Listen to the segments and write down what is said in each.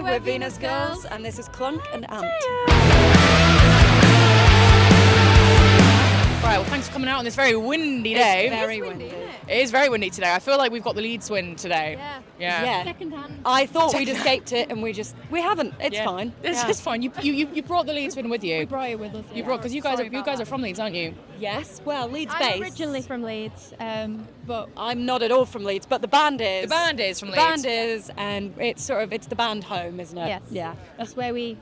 Hi, we're Venus Girls, and this is Clunk and Amped. Right, well, thanks for coming out on this very windy day. It's very windy. It is very windy today. I feel like we've got the Leeds wind today. Yeah. Second hand. I thought we'd escaped it, and we haven't. It's Yeah. fine. This is fine. You brought the Leeds wind with you. We brought it with us. You brought, because you guys are from Leeds, aren't you? Yes, well, Leeds I'm based. originally from Leeds, but I'm not at all from Leeds, but the band is. The band is from The Leeds. band is, and it's the band home, isn't it? yes, Yeah. that's where we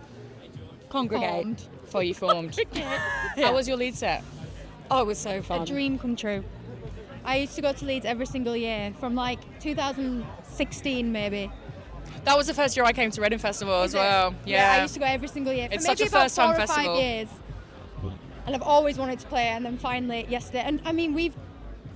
Congregate. formed. Before you formed. How was your Leeds set? Oh, it was so fun. A dream come true. I used to go to Leeds every single year from like 2016 maybe. That was the first year I came to Reading Festival as Is it? well. I used to go every single year. It's for maybe such a about first-time 4 or 5 festival. years. And I've always wanted to play, and then finally yesterday. And I mean, we've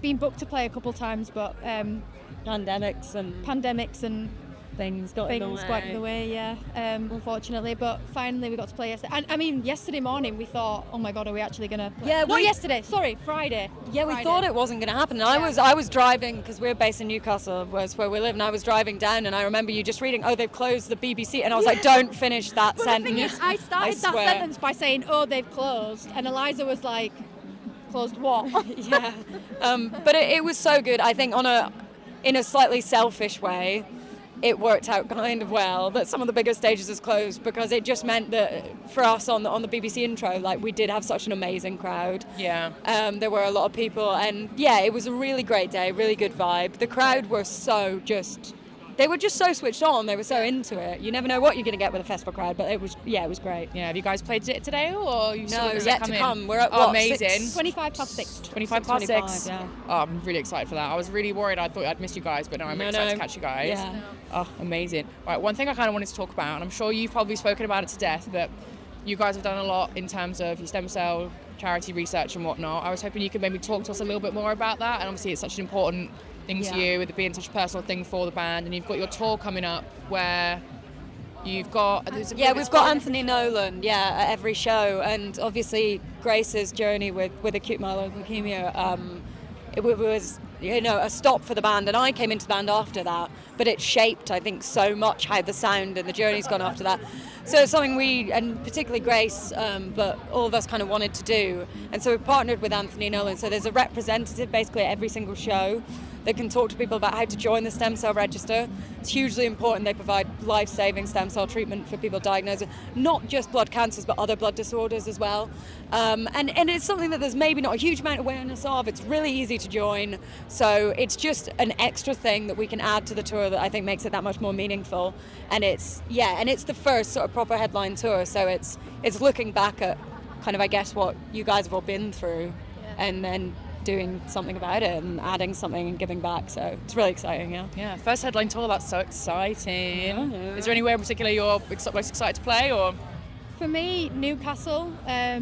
been booked to play a couple times, but Pandemics and pandemics and things got in the way. got in the way, unfortunately. But finally we got to play yesterday. And I mean, yesterday morning we thought, oh my God, are we actually going to play? Yeah, Not yesterday, sorry, Friday. Yeah, we Friday. thought it wasn't going to happen. And Yeah. I was driving, because we're based in Newcastle, was where we live, and I was driving down, and I remember you just reading, oh, they've closed the BBC, and I was like, don't finish that But sentence. the thing is, I started that swear. sentence by saying, oh, they've closed. And Eliza was like, closed what? Yeah, but it was so good. I think in a slightly selfish way, it worked out kind of well that some of the bigger stages is closed, because it just meant that for us on the BBC intro, like, we did have such an amazing crowd. Yeah. There were a lot of people, and yeah, it was a really great day, really good vibe. The crowd were they were just so switched on. They were so into it. You never know what you're going to get with a festival crowd, but it was great. Yeah, have you guys played it today, or you No, still yet to come. We're at what, amazing. 6? 25 past 6. 25 past 25, 6. yeah. Oh, I'm really excited for that. I was really worried. I thought I'd miss you guys, but no, I'm excited to catch you guys. Yeah. Oh, amazing. Right, one thing I kind of wanted to talk about, and I'm sure you've probably spoken about it to death, but you guys have done a lot in terms of your stem cell charity research and whatnot. I was hoping you could maybe talk to us a little bit more about that, and obviously it's such an important thing to you, with it being such a personal thing for the band, and you've got your tour coming up where you've got... We've got Anthony Nolan, at every show, and obviously Grace's journey with acute myeloid leukemia, it was, a stop for the band, and I came into the band after that, but it shaped, I think, so much how the sound and the journey's gone after that. So it's something we, and particularly Grace, but all of us kind of wanted to do, and so we partnered with Anthony Nolan. So there's a representative basically at every single show that can talk to people about how to join the stem cell register. It's hugely important. They provide life-saving stem cell treatment for people diagnosed with not just blood cancers, but other blood disorders as well. And it's something that there's maybe not a huge amount of awareness of. It's really easy to join. So it's just an extra thing that we can add to the tour that I think makes it that much more meaningful. And it's the first sort of proper headline tour. So it's looking back at kind of, I guess, what you guys have all been through, and then doing something about it and adding something and giving back. So it's really exciting. Yeah, first headline tour, that's so exciting. Yeah. Is there anywhere in particular you're most excited to play, or? For me, Newcastle,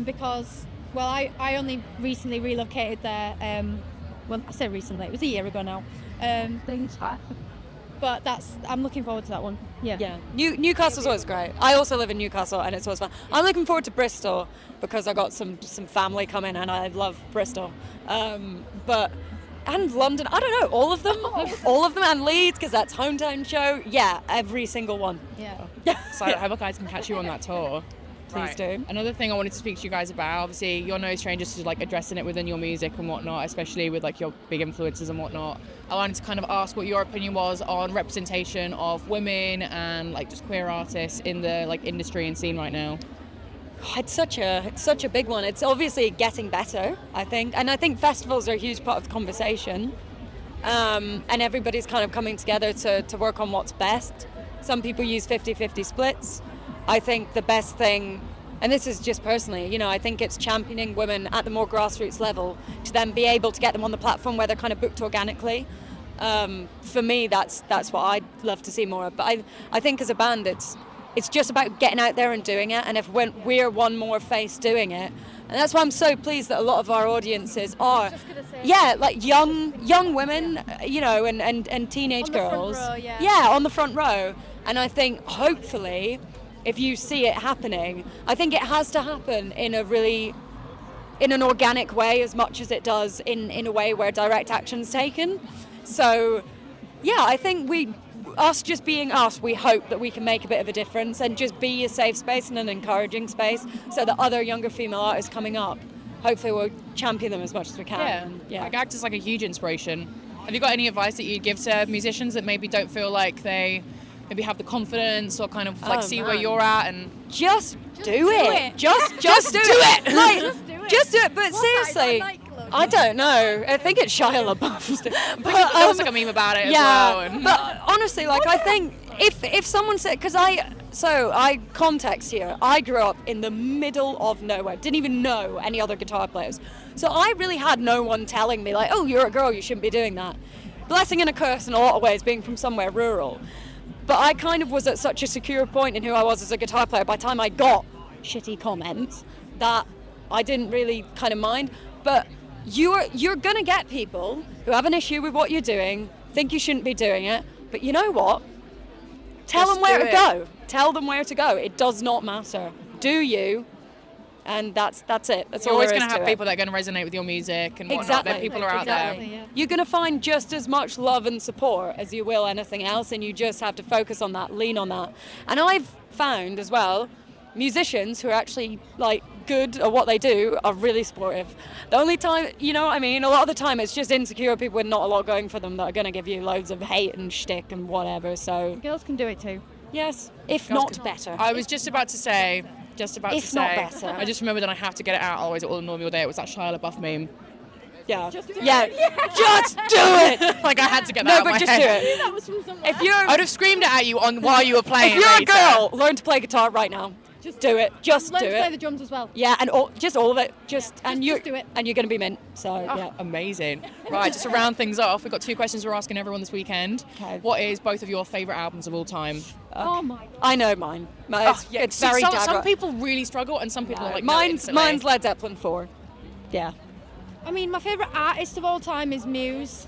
because, well, I only recently relocated there. Well, I say recently, it was a year ago now. But I'm looking forward to that one. Yeah. Newcastle's always great. I also live in Newcastle, and it's always fun. I'm looking forward to Bristol because I got some family coming, and I love Bristol. And London, I don't know, all of them, and Leeds, because that's hometown show. Yeah, every single one. Yeah. So I hope guys can catch you on that tour. Please do. Another thing I wanted to speak to you guys about, obviously you're no strangers to like addressing it within your music and whatnot, especially with like your big influences and whatnot. I wanted to kind of ask what your opinion was on representation of women and like just queer artists in the like industry and scene right now. It's such a big one. It's obviously getting better, I think, and I think festivals are a huge part of the conversation, and everybody's kind of coming together to work on what's best. Some people use 50-50 splits. I think the best thing, and this is just personally, I think it's championing women at the more grassroots level to then be able to get them on the platform where they're kind of booked organically. For me, that's what I'd love to see more of. But I think as a band, it's just about getting out there and doing it. And if we're one more face doing it, and that's why I'm so pleased that a lot of our audiences are, like young women, and teenage On the girls. front row, on the front row. And I think hopefully, if you see it happening, I think it has to happen in an organic way as much as it does in a way where direct action's taken. So, I think us just being us, we hope that we can make a bit of a difference and just be a safe space and an encouraging space so that other younger female artists coming up, hopefully we'll champion them as much as we can. Yeah. Like, ACT is like a huge inspiration. Have you got any advice that you'd give to musicians that maybe don't feel like they maybe have the confidence or kind of like see where you're at and just do it. Just do it. Like, just do it. But seriously, I don't know. I think it's Shia LaBeouf. But there was like a meme about it as well. And but honestly, like I think if someone said, because I context here, I grew up in the middle of nowhere, didn't even know any other guitar players. So I really had no one telling me like, oh, you're a girl, you shouldn't be doing that. Blessing and a curse in a lot of ways, being from somewhere rural. But I kind of was at such a secure point in who I was as a guitar player by the time I got shitty comments that I didn't really kind of mind. But you're gonna get people who have an issue with what you're doing, think you shouldn't be doing it, but you know what? Tell them where to go. Tell them where to go. It does not matter. Do you? And that's it. That's you're all always there is going to have to people that are going to resonate with your music and whatnot. Exactly. That people are out there. Yeah. You're going to find just as much love and support as you will anything else, and you just have to focus on that, lean on that. And I've found as well, musicians who are actually like good at what they do are really supportive. The only time, you know what I mean, a lot of the time it's just insecure people with not a lot going for them that are going to give you loads of hate and shtick and whatever. So Girls can do it too. yes, if not better. I was just about to say, If not better. I just remembered and I have to get it out, otherwise it will annoy me all day. It was that Shia LaBeouf meme. Yeah. Just do it. Yeah. Just do it. Like I had to get that No, out of but my just head. do it. That was from somewhere. If you're I'd have screamed it at you while you were playing. if you're a later. girl, learn to play guitar right now. Just do it. Just learn do to play it. the drums as well. Yeah, and just all of it. Just just do it. And you're gonna be mint. So Oh, yeah. amazing. Right, just to round things off, we've got 2 questions we're asking everyone this weekend. Okay. What is both of your favourite albums of all time? Oh my god. I know mine. It's See, very some dagger. people really struggle and some people are like, no, mine's instantly. Led Zeppelin 4. Yeah. I mean, my favourite artist of all time is Muse.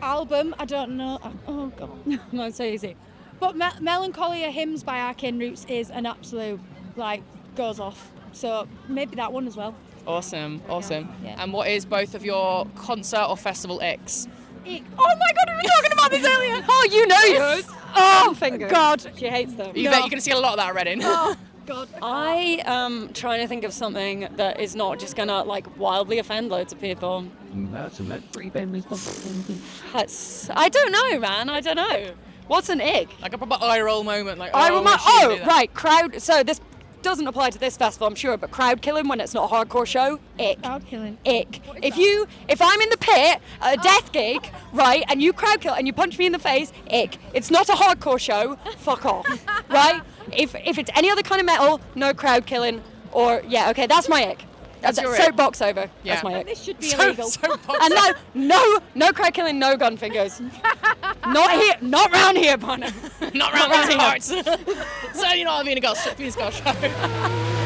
Album, I don't know. Oh god. Mine's so easy. But Melancholia Hymns by Arcane Roots is an absolute, like, goes off. So maybe that one as well. Awesome. Yeah. And what is both of your concert or festival icks? Oh my god, we were talking about this earlier. Oh, you know yours. Oh, Fingers. God. She hates them. You bet you're going to see a lot of that at Reading. Oh god. I am trying to think of something that is not just gonna like wildly offend loads of people. I don't know, man. I don't know. What's an ick? Like a proper eye roll moment. Like, I oh, remind. she did Oh, that. right. Crowd. So this doesn't apply to this festival, I'm sure, but crowd killing when it's not a hardcore show. Ick. Crowd killing. Ick. If I'm in the pit at a death gig, right, and you crowd kill and you punch me in the face, ick. It's not a hardcore show. Fuck off. Right? If it's any other kind of metal, no crowd killing. Or yeah, okay, that's my ick. That's your ick. Soapbox over. Yeah. That's my ick. This should be illegal. And no crowd killing, no gun fingers. Not here, not round here, partner. Not round these parts. So you know what I mean? It got a show.